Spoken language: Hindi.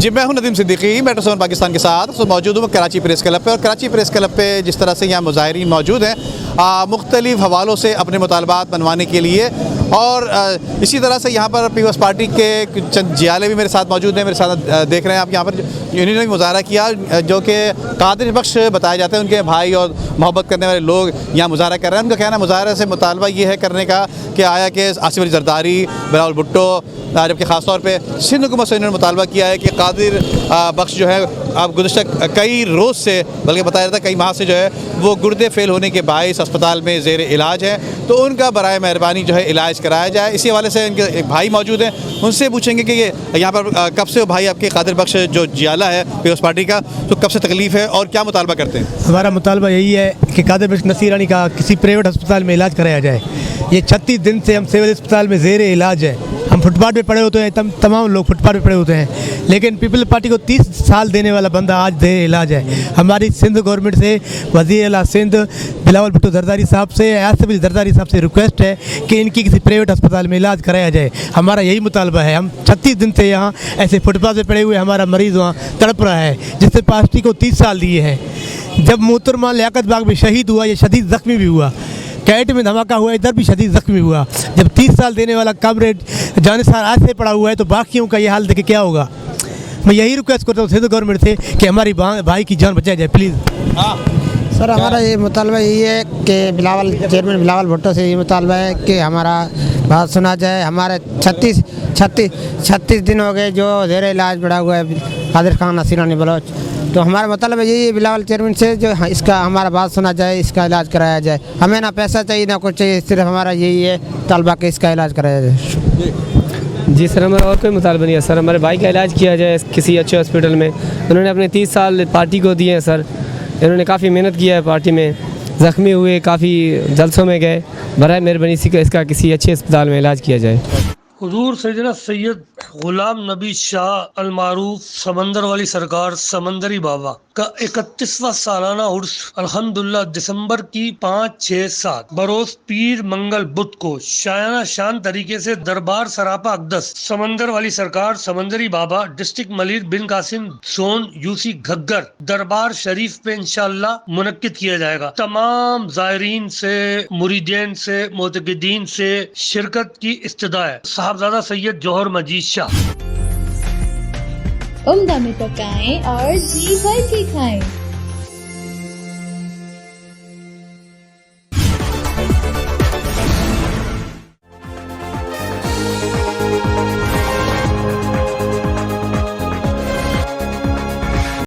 जी, मैं हूं नदीम सिद्दीकी, मेट्रो 7 पाकिस्तान के साथ। तो मौजूद हूँ कराची प्रेस क्लब पे, और कराची प्रेस क्लब पे जिस तरह से यहाँ मुज़ाहिरीन मौजूद हैं मुख्तलिफ़ हवालों से अपने मुतालबात मनवाने के लिए, और इसी तरह से यहाँ पर पीपल्स पार्टी के चंद जियाले भी मेरे साथ मौजूद हैं। मेरे साथ देख रहे हैं आप यहाँ पर इन्होंने भी मुजाहरा किया, जो कि कादिर बख्श बताए जाते हैं, उनके भाई और मोहब्बत करने वाले लोग यहाँ मुजाहरा कर रहे हैं। उनका कहना मुजाहरा से मुतालबा ये है करने का कि आया कि आसिफ अली जरदारी, बिलावल भुट्टो, जबकि ख़ास तौर पे सिंध हुकूमत से इन्होंने मुतालबा किया है कि कादिर बख्श जो है अब गुज़श्ता कई रोज़ से, बल्कि बताया जाता है कई माह से जो है वो गुर्दे फेल होने के बाइस अस्पताल में ज़ेर इलाज है, तो उनका बराए मेहरबानी जो है इलाज कराया जाए। इसी हवाले से इनके एक भाई मौजूद हैं, उनसे पूछेंगे कि ये यहाँ पर कब से भाई आपके कादिर बख्श जो जियाला है पीपल्स पार्टी का, तो कब से तकलीफ़ है और क्या मुतालबा करते हैं? हमारा मुतालबा यही है कि कादिर बख्श नसीरानी का किसी प्राइवेट अस्पताल में इलाज कराया जाए। ये 36 दिन से हम सिविल अस्पताल में ज़ेर इलाज है। हम फुटपाथ पे पड़े होते हैं, तमाम लोग फुटपाथ पे पड़े होते हैं, लेकिन पीपल पार्टी को 30 साल देने वाला बंदा आज ज़ेर इलाज है। हमारी सिंध गवर्नमेंट से, वज़ीर आला सिंध बिलावल भुट्टो जरदारी साहब से, आसिफ अली जरदारी साहब से रिक्वेस्ट है कि इनकी किसी प्राइवेट अस्पताल में इलाज कराया जाए। हमारा यही मुतालबा है। हम 36 दिन से यहाँ ऐसे फुटपाथ पे पड़े हुए हमारा मरीज़ वहाँ तड़प रहा है, जिससे पार्टी को 30 साल दिए हैं। जब मोहतरमा लियाकत बाग में शहीद हुआ, ये शदीद ज़ख्मी भी हुआ, कैट में धमाका हुआ, इधर भी शदीद ज़ख्मी हुआ। जब 30 साल देने वाला कामरेड जानिसार आज से पड़ा हुआ है, तो बाकियों का ये हाल देखे क्या होगा। मैं यही रिक्वेस्ट करता हूँ सिंध गवर्नमेंट से कि हमारी भाई की जान बचाई जाए, प्लीज़। सर, हमारा ये मुतालबा यही है कि चेयरमैन बिलावल भुट्टो से ये मुतालबा है कि हमारा बात सुना जाए। हमारे 36 दिन हो गए जो ज़ेर इलाज पड़ा हुआ है कादिर खान नसीरानी बलोच, तो हमारा मतलब यही है बिलावल चेयरमैन से जो इसका हमारा बात सुना जाए, इसका इलाज कराया जाए। हमें ना पैसा चाहिए ना कुछ चाहिए, सिर्फ हमारा यही है तलबा के इसका इलाज कराया जाए। जी सर, हमारा और कोई मुतालबा नहीं है सर। हमारे भाई का इलाज किया जाए किसी अच्छे हॉस्पिटल में। उन्होंने अपने 30 साल पार्टी को दिए हैं सर। इन्होंने काफ़ी मेहनत किया है पार्टी में, ज़ख्मी हुए, काफ़ी जलसों में गए। बराए मेहरबानी इसका किसी अच्छे अस्पताल में इलाज किया जाए। हुजूर सैयदना सैयद गुलाम नबी शाह अलमारूफ समंदर वाली सरकार समंदरी बाबा का 31वां सालाना उर्स अल्हम्दुलिल्लाह दिसंबर की 5, 6, 7 बरोज पीर मंगल बुध को शायाना शान तरीके से दरबार सरापा अकदस समंदर वाली सरकार समंदरी बाबा डिस्ट्रिक्ट मलिर बिन कासिम जोन यूसी घग्गर दरबार शरीफ पे इंशाअल्लाह मुनक्किद किया जाएगा। तमाम ज़ायरीन से, मुरीदीन से, मोतक़िदीन से शिरकत की इस्तदा है। साहबजादा सैयद जौहर मजीद शाह। उम्दा में पकाएं और जी भर के खाएं।